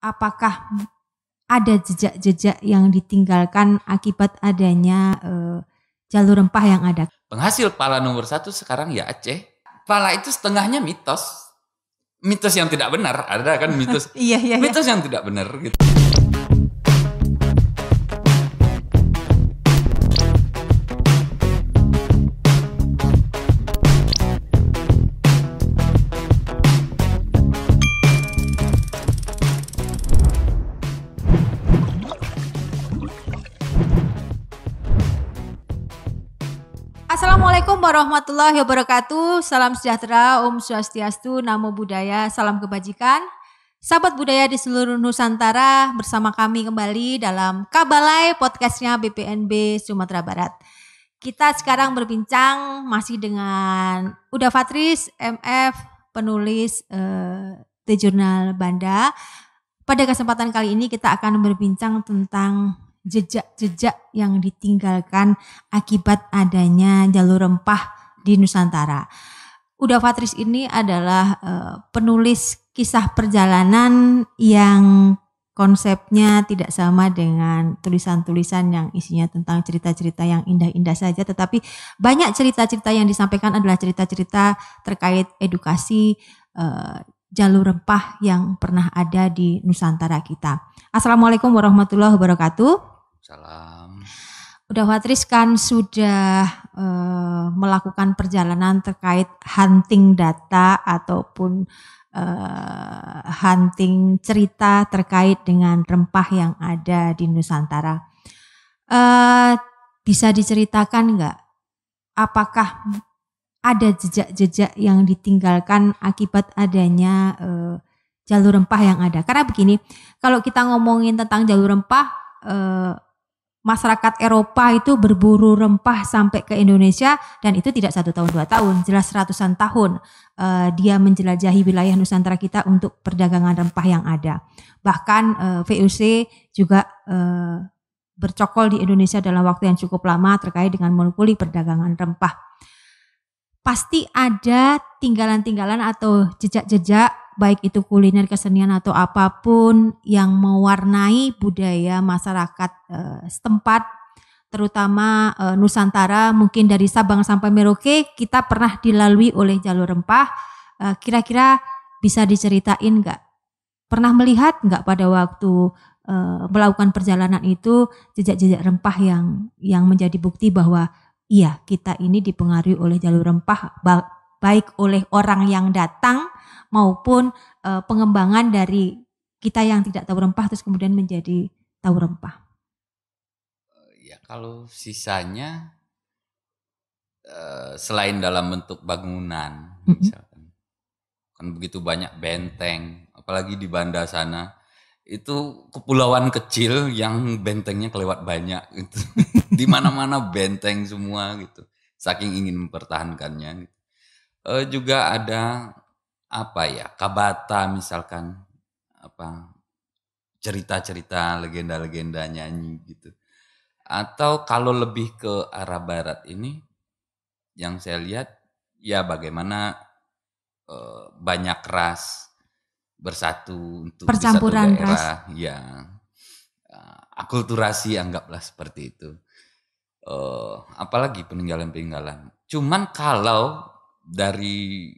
apakah ada jejak-jejak yang ditinggalkan akibat adanya jalur rempah yang ada? Penghasil pala nomor 1 sekarang ya Aceh. Pala itu setengahnya mitos. Mitos yang tidak benar. Ada kan mitos. Iya. Mitos yang tidak benar gitu. Assalamualaikum warahmatullahi wabarakatuh. Salam sejahtera, Om Swastiastu, Namo Buddhaya, salam kebajikan. Sahabat budaya di seluruh Nusantara, bersama kami kembali dalam Kabalai podcastnya BPNB Sumatera Barat. Kita sekarang berbincang masih dengan Uda Fatris, MF, penulis The Jurnal Banda. Pada kesempatan kali ini kita akan berbincang tentang jejak-jejak yang ditinggalkan akibat adanya jalur rempah di Nusantara. Uda Fatris ini adalah penulis kisah perjalanan yang konsepnya tidak sama dengan tulisan-tulisan yang isinya tentang cerita-cerita yang indah-indah saja, tetapi banyak cerita-cerita yang disampaikan adalah cerita-cerita terkait edukasi jalur rempah yang pernah ada di Nusantara kita. Assalamualaikum warahmatullahi wabarakatuh. Salam. Uda Fatris kan sudah melakukan perjalanan terkait hunting data ataupun hunting cerita terkait dengan rempah yang ada di Nusantara. Bisa diceritakan nggak apakah ada jejak-jejak yang ditinggalkan akibat adanya jalur rempah yang ada? Karena begini, kalau kita ngomongin tentang jalur rempah, masyarakat Eropa itu berburu rempah sampai ke Indonesia, dan itu tidak 1 tahun 2 tahun, jelas ratusan tahun dia menjelajahi wilayah Nusantara kita untuk perdagangan rempah yang ada. Bahkan VOC juga bercokol di Indonesia dalam waktu yang cukup lama terkait dengan monopoli perdagangan rempah. Pasti ada tinggalan-tinggalan atau jejak-jejak, baik itu kuliner, kesenian atau apapun yang mewarnai budaya masyarakat setempat, terutama Nusantara. Mungkin dari Sabang sampai Merauke kita pernah dilalui oleh jalur rempah. Kira-kira bisa diceritain nggak? Pernah melihat nggak pada waktu melakukan perjalanan itu jejak-jejak rempah yang menjadi bukti bahwa iya, kita ini dipengaruhi oleh jalur rempah, baik oleh orang yang datang maupun pengembangan dari kita yang tidak tahu rempah terus kemudian menjadi tahu rempah. Ya kalau sisanya selain dalam bentuk bangunan, misalkan, kan begitu banyak benteng, apalagi di Banda sana. Itu kepulauan kecil yang bentengnya kelewat banyak gitu. Di mana-mana benteng semua gitu. Saking ingin mempertahankannya gitu. Juga ada Kabata misalkan, cerita-cerita legenda-legenda nyanyi gitu. Atau kalau lebih ke arah barat ini yang saya lihat ya bagaimana banyak ras bersatu untuk percampuran di satu daerah, ras. ya akulturasi anggaplah seperti itu. Apalagi peninggalan-peninggalan. Cuman kalau dari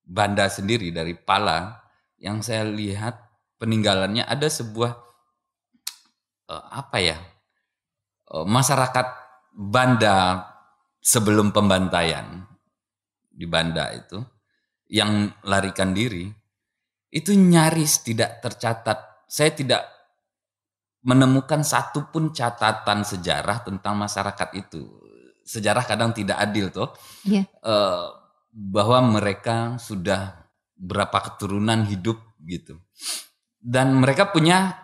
Banda sendiri, dari Pala, yang saya lihat peninggalannya ada sebuah masyarakat Banda sebelum pembantaian di Banda itu yang larikan diri. Itu nyaris tidak tercatat. Saya tidak menemukan satupun catatan sejarah tentang masyarakat itu. Sejarah kadang tidak adil toh. Yeah. Bahwa mereka sudah berapa keturunan hidup gitu. Dan mereka punya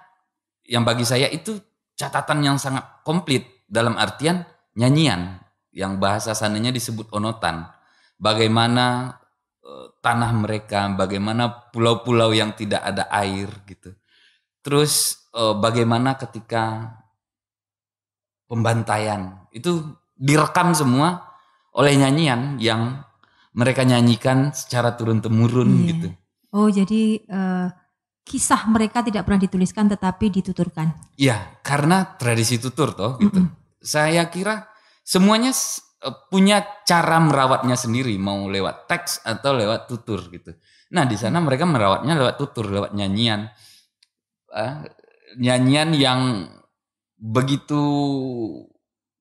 yang bagi saya itu catatan yang sangat komplit dalam artian nyanyian yang bahasa sananya disebut onotan. Bagaimana tanah mereka, bagaimana pulau-pulau yang tidak ada air gitu. Terus bagaimana ketika pembantaian itu direkam semua oleh nyanyian yang mereka nyanyikan secara turun-temurun gitu. Oh jadi kisah mereka tidak pernah dituliskan tetapi dituturkan. Iya, karena tradisi tutur toh gitu. Saya kira semuanya punya cara merawatnya sendiri, mau lewat teks atau lewat tutur gitu. Nah, di sana mereka merawatnya lewat tutur, lewat nyanyian. Nyanyian yang begitu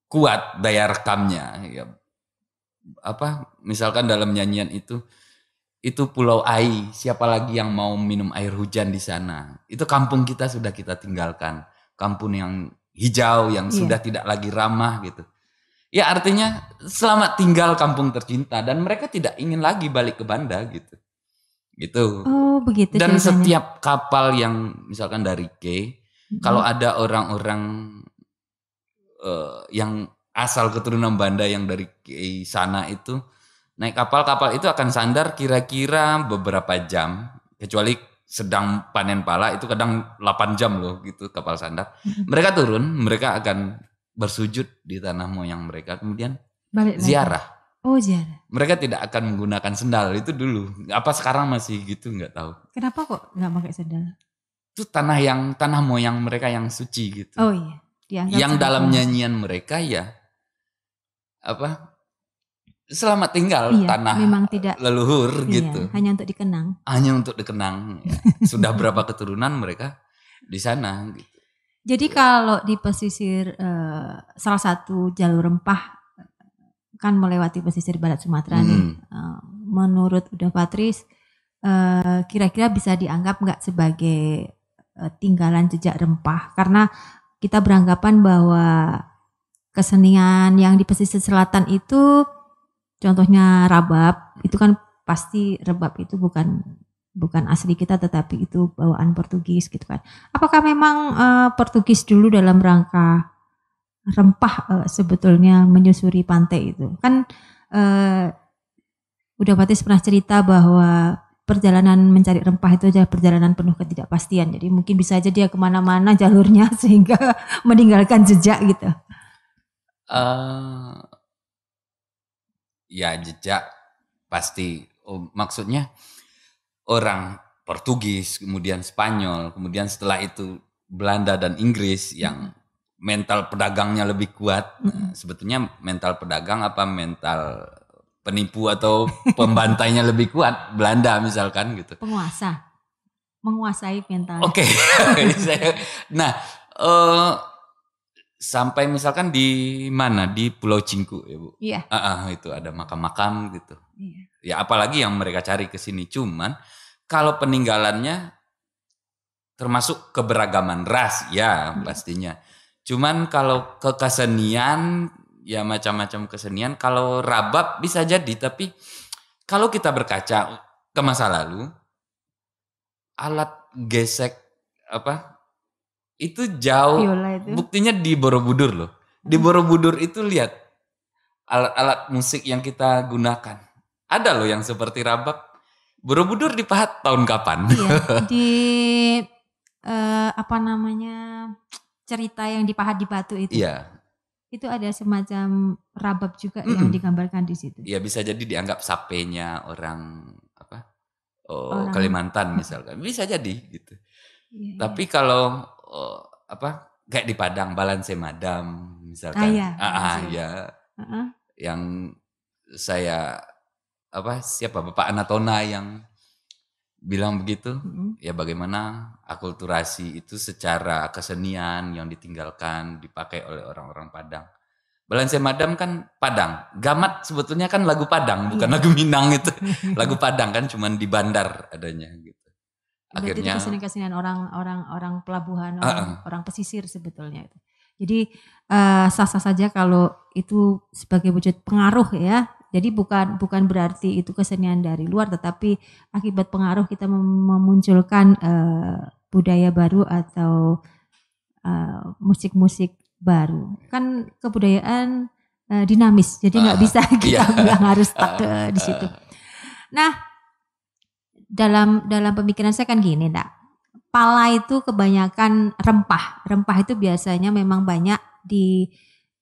kuat daya rekamnya. Ya, misalkan dalam nyanyian itu Pulau Ai, siapa lagi yang mau minum air hujan di sana? Itu kampung kita sudah kita tinggalkan. Kampung yang hijau, yang sudah tidak lagi ramah gitu. Ya artinya selamat tinggal kampung tercinta. Dan mereka tidak ingin lagi balik ke Banda gitu. Gitu. Oh begitu. Dan ceritanya. setiap kapal yang misalkan dari K, kalau ada orang-orang yang asal keturunan Banda yang dari K sana itu, naik kapal itu akan sandar kira-kira beberapa jam, kecuali sedang panen pala itu kadang 8 jam loh gitu kapal sandar. Mereka turun, mereka akan bersujud di tanah moyang mereka, kemudian balik ziarah. Lagi. Oh ziarah. Mereka tidak akan menggunakan sendal, itu dulu. Apa sekarang masih gitu nggak tahu. Kenapa kok nggak pakai sendal? Itu tanah moyang mereka yang suci gitu. Oh iya. Yang dalam nyanyian mereka ya selamat tinggal tanah memang tidak, leluhur gitu. Hanya untuk dikenang. Hanya untuk dikenang. Ya. Sudah berapa keturunan mereka di sana gitu. Jadi kalau di pesisir salah satu jalur rempah kan melewati pesisir barat Sumatera nih. Menurut Uda Patris kira-kira bisa dianggap nggak sebagai tinggalan jejak rempah, karena kita beranggapan bahwa kesenian yang di pesisir selatan itu, contohnya rabab, itu kan pasti rabab itu bukan asli kita tetapi itu bawaan Portugis gitu kan. Apakah memang Portugis dulu dalam rangka rempah sebetulnya menyusuri pantai itu? Kan Uda Patris pernah cerita bahwa perjalanan mencari rempah itu adalah perjalanan penuh ketidakpastian. Jadi mungkin bisa aja dia kemana-mana jalurnya sehingga meninggalkan jejak gitu. Ya jejak pasti. Maksudnya orang Portugis, kemudian Spanyol, kemudian setelah itu Belanda dan Inggris yang mental pedagangnya lebih kuat. Sebetulnya mental pedagang apa mental penipu atau pembantainya lebih kuat? Belanda misalkan gitu. Penguasa. Menguasai mental. Oke. Nah, sampai misalkan di mana? Di Pulau Cingku ya Bu? Iya. Itu ada makam-makam gitu. Iya. Ya apalagi yang mereka cari ke sini. Cuman kalau peninggalannya termasuk keberagaman ras ya pastinya. Cuman kalau ke kesenian ya macam-macam kesenian. Kalau rabab bisa jadi, tapi kalau kita berkaca ke masa lalu, alat gesek itu jauh. Itu. Buktinya di Borobudur loh. Di Borobudur itu lihat alat-alat musik yang kita gunakan. Ada loh yang seperti rabab. Borobudur dipahat tahun kapan? Iya, di cerita yang dipahat di batu itu. Iya. Itu ada semacam rabab juga yang digambarkan di situ. Iya, bisa jadi dianggap sapenya orang Kalimantan misalkan. Bisa jadi gitu. Iya, tapi kalau kayak di Padang Balanse Madam misalkan. Yang saya siapa Bapak Anatona yang bilang begitu. Ya bagaimana akulturasi itu secara kesenian yang ditinggalkan dipakai oleh orang-orang Padang. Balanse Madam kan Padang. Gamat sebetulnya kan lagu Padang, bukan lagu Minang itu. Lagu Padang kan cuman di bandar adanya gitu. Akhirnya itu kesenian orang pelabuhan, orang pesisir sebetulnya itu. Jadi sah-sah saja kalau itu sebagai wujud pengaruh ya. Jadi bukan berarti itu kesenian dari luar, tetapi akibat pengaruh kita memunculkan budaya baru atau musik-musik baru. Kan kebudayaan dinamis, jadi nggak bisa kita bilang harus stuck di situ. Nah, dalam pemikiran saya kan gini, Ndak. Pala itu kebanyakan rempah. Rempah itu biasanya memang banyak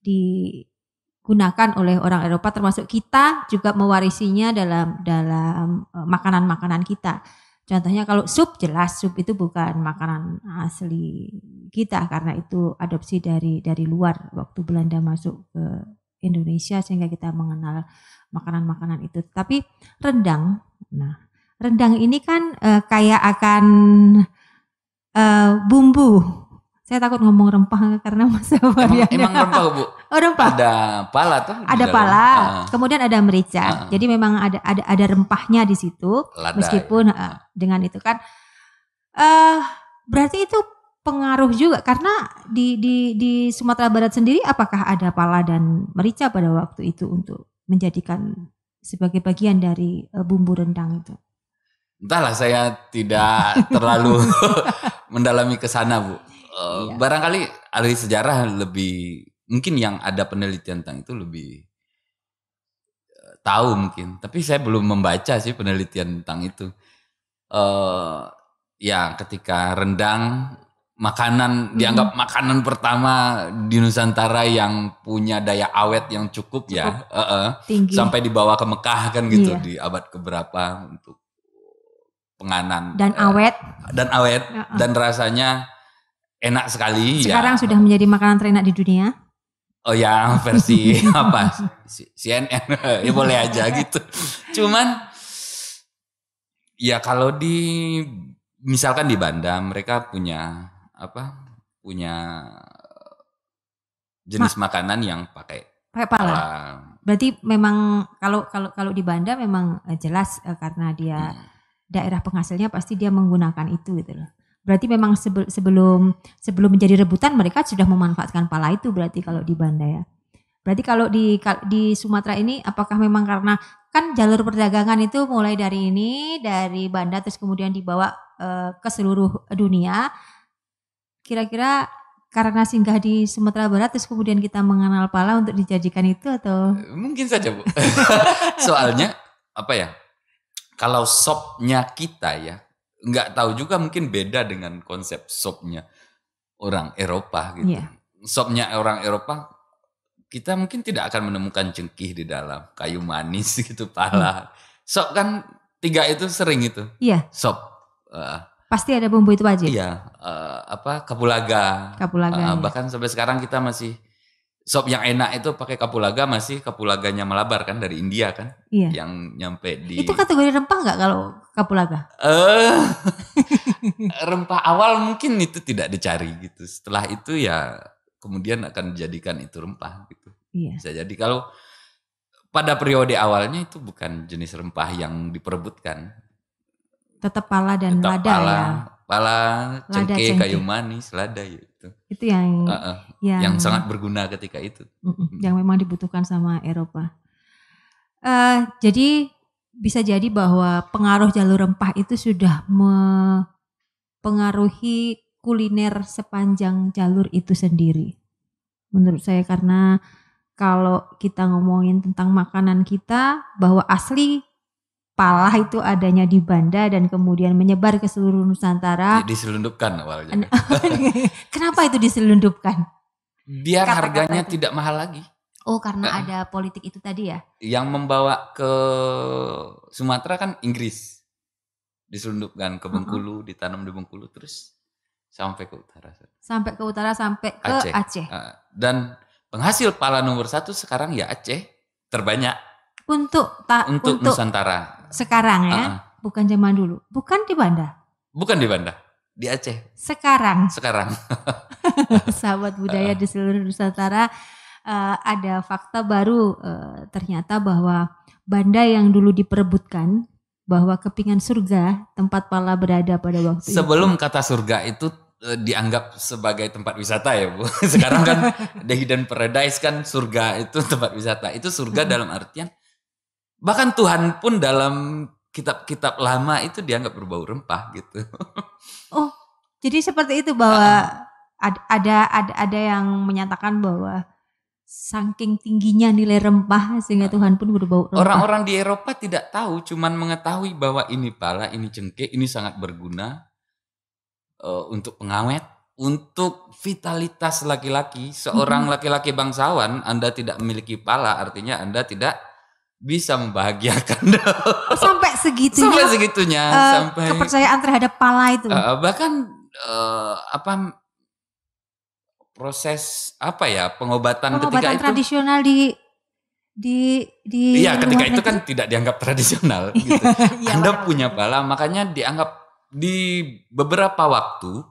digunakan oleh orang Eropa, termasuk kita juga mewarisinya dalam makanan-makanan kita. Contohnya kalau sup, jelas sup itu bukan makanan asli kita karena itu adopsi dari luar waktu Belanda masuk ke Indonesia sehingga kita mengenal makanan-makanan itu. Tapi rendang, nah rendang ini kan kayak akan bumbu. Saya takut ngomong rempah karena masa variannya. Emang rempah, Bu? Oh, rempah. Ada pala tuh. Ada pala, kemudian ada merica. Jadi memang ada rempahnya di situ. Lada, meskipun dengan itu kan berarti itu pengaruh juga karena di Sumatera Barat sendiri apakah ada pala dan merica pada waktu itu untuk menjadikan sebagai bagian dari bumbu rendang itu? Entahlah, saya tidak terlalu mendalami ke sana, Bu. Iya. Barangkali ahli sejarah lebih, mungkin yang ada penelitian tentang itu lebih tahu mungkin. Tapi saya belum membaca sih penelitian tentang itu. Ya ketika rendang makanan dianggap makanan pertama di Nusantara yang punya daya awet yang cukup ya, tinggi. Sampai dibawa ke Mekah kan gitu Iya. di abad keberapa untuk penganan Dan awet dan rasanya enak sekali. Sekarang ya. sudah menjadi makanan terenak di dunia. Oh ya, versi apa? CNN. Ya boleh aja gitu. Cuman ya kalau misalkan di Banda mereka punya jenis makanan yang pakai pala. Berarti memang kalau di Banda memang jelas karena dia daerah penghasilnya pasti dia menggunakan itu gitu loh. Berarti memang sebelum menjadi rebutan mereka sudah memanfaatkan pala itu berarti kalau di Banda ya. Berarti kalau di Sumatera ini apakah memang karena kan jalur perdagangan itu mulai dari Banda terus kemudian dibawa ke seluruh dunia. Kira-kira karena singgah di Sumatera Barat terus kemudian kita mengenal pala untuk dijadikan itu atau? Mungkin saja, Bu. Soalnya apa ya? Kalau sopnya kita ya nggak tahu juga mungkin beda dengan konsep sopnya orang Eropa gitu. Yeah. Sopnya orang Eropa kita mungkin tidak akan menemukan cengkih di dalam, kayu manis gitu, pala. Sop kan 3 itu sering itu. Iya. Sop. Pasti ada bumbu itu wajib. Iya. Kapulaga. Bahkan sampai sekarang kita masih sop yang enak itu pakai kapulaga, masih kapulaganya Malabar kan dari India kan, yang nyampe di. Itu kategori rempah nggak kalau kapulaga? Rempah awal mungkin itu tidak dicari gitu. Setelah itu ya kemudian akan dijadikan itu rempah gitu. Iya. Bisa jadi kalau pada periode awalnya itu bukan jenis rempah yang diperebutkan. Tetap pala dan lada ya. Pala, cengkeh, kayu manis, lada gitu. Itu yang sangat berguna ketika itu. Yang memang dibutuhkan sama Eropa. Jadi bisa jadi bahwa pengaruh jalur rempah itu sudah mempengaruhi kuliner sepanjang jalur itu sendiri. Menurut saya karena kalau kita ngomongin tentang makanan kita bahwa asli pala itu adanya di Banda dan kemudian menyebar ke seluruh Nusantara. Diselundupkan awalnya. Kenapa itu diselundupkan? Biar harganya tidak mahal lagi. Oh, karena ada politik itu tadi ya? Yang membawa ke Sumatera kan Inggris. Diselundupkan ke Bengkulu, ditanam di Bengkulu terus sampai ke utara. Sampai ke utara, sampai ke Aceh. Dan penghasil pala nomor 1 sekarang ya Aceh, terbanyak. Untuk Nusantara. Sekarang ya, bukan zaman dulu. Bukan di Banda. Bukan di Banda, di Aceh. Sekarang. Sahabat budaya di seluruh Nusantara, ada fakta baru ternyata bahwa Banda yang dulu diperebutkan bahwa kepingan surga tempat pala berada pada waktu Sebelum kata surga itu dianggap sebagai tempat wisata ya Bu. Sekarang kan The Hidden Paradise kan surga itu tempat wisata. Itu surga dalam artian bahkan Tuhan pun dalam kitab-kitab lama itu dianggap berbau rempah gitu. Oh, jadi seperti itu bahwa ada yang menyatakan bahwa saking tingginya nilai rempah sehingga Tuhan pun berbau rempah. Orang-orang di Eropa tidak tahu, cuman mengetahui bahwa ini pala, ini cengkeh, ini sangat berguna untuk pengawet, untuk vitalitas laki-laki. Seorang laki-laki bangsawan, Anda tidak memiliki pala, artinya Anda tidak bisa membahagiakan. Sampai segitunya. Sampai segitunya, sampai kepercayaan terhadap pala itu. Bahkan proses pengobatan ketika itu tradisional di iya, ketika itu kan tidak dianggap tradisional gitu. Ya, Anda punya pala, makanya dianggap di beberapa waktu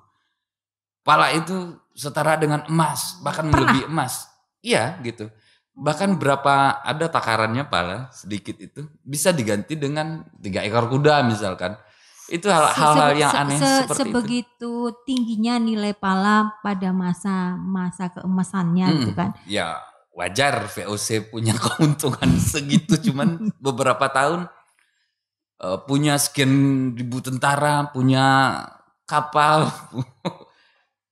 pala itu setara dengan emas, bahkan melebihi emas. Iya, gitu. Bahkan berapa ada takarannya pala sedikit itu bisa diganti dengan 3 ekor kuda misalkan. Itu hal-hal yang aneh seperti itu. Sebegitu tingginya nilai pala pada masa keemasannya gitu kan. Ya, wajar VOC punya keuntungan segitu, cuman beberapa tahun punya sekian ribu tentara, punya kapal.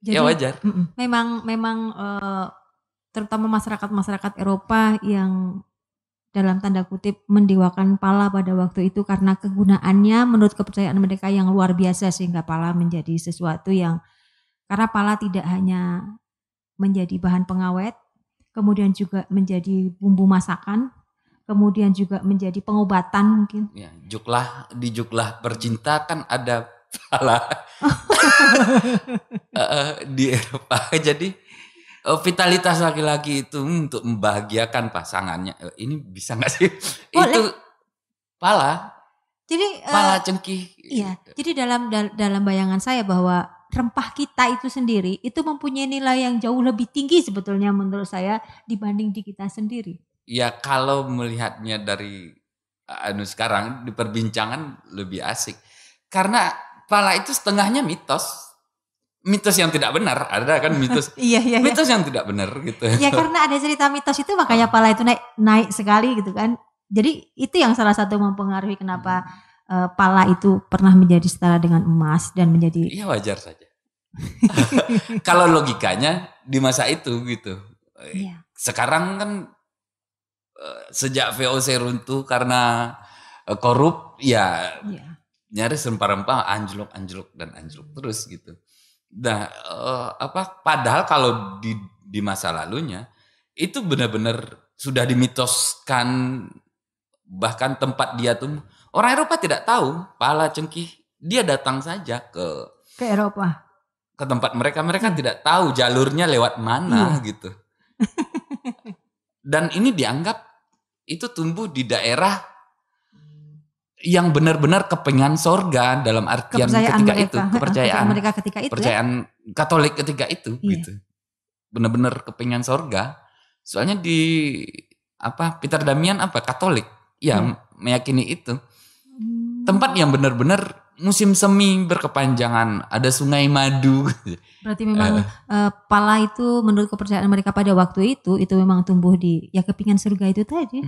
Jadi, ya wajar. Memang terutama masyarakat Eropa yang dalam tanda kutip mendewakan pala pada waktu itu karena kegunaannya menurut kepercayaan mereka yang luar biasa, sehingga pala menjadi sesuatu yang, karena pala tidak hanya menjadi bahan pengawet, kemudian juga menjadi bumbu masakan, kemudian juga menjadi pengobatan mungkin. Ya, di juklah percinta kan ada pala. Di Eropa. Jadi vitalitas laki-laki itu untuk membahagiakan pasangannya. Ini bisa nggak sih? Boleh. Itu pala. Jadi pala cengkih. Iya. Jadi dalam bayangan saya bahwa rempah kita itu sendiri itu mempunyai nilai yang jauh lebih tinggi sebetulnya menurut saya dibanding di kita sendiri. Ya kalau melihatnya dari sekarang di perbincangan lebih asik. Karena pala itu setengahnya mitos yang tidak benar, ada kan mitos. Iya. Mitos yang tidak benar gitu. Ya karena ada cerita mitos itu makanya pala itu naik sekali gitu kan. Jadi itu yang salah satu mempengaruhi kenapa pala itu pernah menjadi setara dengan emas dan menjadi. Iya, wajar saja. Kalau logikanya di masa itu gitu. Iya. Sekarang kan sejak VOC runtuh karena korup ya. Nyaris rempah-rempah anjlok terus gitu. Nah, padahal kalau di masa lalunya itu benar-benar sudah dimitoskan, bahkan tempat dia tuh orang Eropa tidak tahu pala cengkih, dia datang saja ke Eropa, ke tempat mereka tidak tahu jalurnya lewat mana gitu. Dan ini dianggap itu tumbuh di daerah yang benar-benar kepengen sorga dalam artian kepercayaan mereka ketika itu, kepercayaan Katolik ketika itu gitu. Benar-benar kepengen sorga. Soalnya di Peter Damian Katolik meyakini itu. Tempat yang benar-benar musim semi berkepanjangan, ada sungai madu. Berarti memang pala itu menurut kepercayaan mereka pada waktu itu memang tumbuh di kepingan surga itu tadi.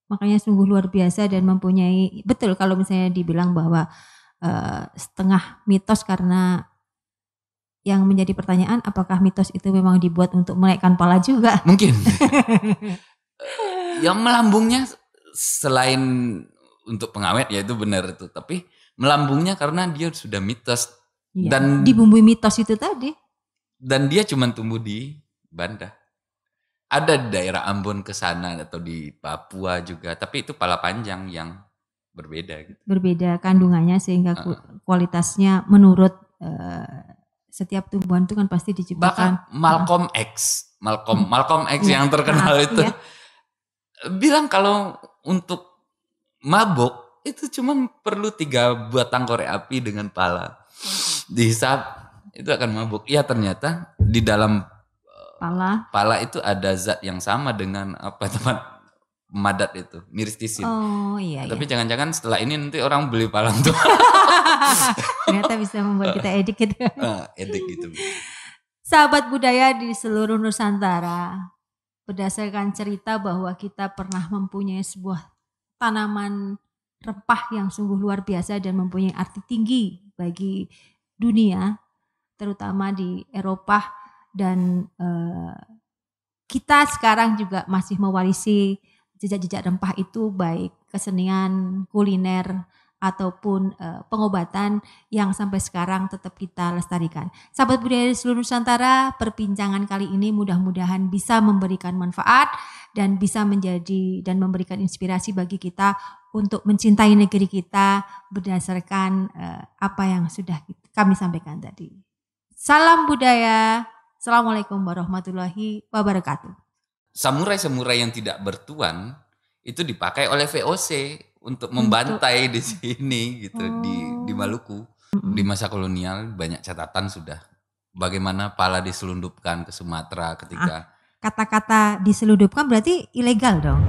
Makanya sungguh luar biasa dan mempunyai, betul kalau misalnya dibilang bahwa setengah mitos, karena yang menjadi pertanyaan apakah mitos itu memang dibuat untuk menaikkan pala juga? Mungkin. Yang melambungnya selain untuk pengawet ya itu benar itu, tapi melambungnya karena dia sudah mitos dan dibumbui mitos itu tadi. Dan dia cuma tumbuh di Banda. Ada di daerah Ambon ke sana atau di Papua juga, tapi itu pala panjang yang berbeda gitu. Berbeda kandungannya sehingga kualitasnya menurut setiap tumbuhan itu kan pasti diciptakan. Bahkan Malcolm X yang terkenal itu bilang kalau untuk mabuk itu cuma perlu 3 batang korek api dengan pala. Dihisap itu akan mabuk. Iya, ternyata di dalam pala itu ada zat yang sama dengan teman pemadat itu, miristisin. Oh iya. Tapi jangan-jangan setelah ini nanti orang beli pala untuk ternyata bisa membuat kita edik gitu. Edik gitu. Sahabat budaya di seluruh Nusantara, berdasarkan cerita bahwa kita pernah mempunyai sebuah tanaman rempah yang sungguh luar biasa dan mempunyai arti tinggi bagi dunia, terutama di Eropa. Dan kita sekarang juga masih mewarisi jejak-jejak rempah itu, baik kesenian, kuliner, ataupun pengobatan yang sampai sekarang tetap kita lestarikan. Sahabat budaya di seluruh Nusantara, perbincangan kali ini mudah-mudahan bisa memberikan manfaat dan bisa menjadi dan memberikan inspirasi bagi kita untuk mencintai negeri kita berdasarkan apa yang sudah kami sampaikan tadi. Salam budaya. Assalamualaikum warahmatullahi wabarakatuh. Samurai-samurai yang tidak bertuan itu dipakai oleh VOC untuk membantai di sini gitu, di Maluku. Di masa kolonial banyak catatan sudah bagaimana pala diselundupkan ke Sumatera ketika kata-kata diselundupkan berarti ilegal dong.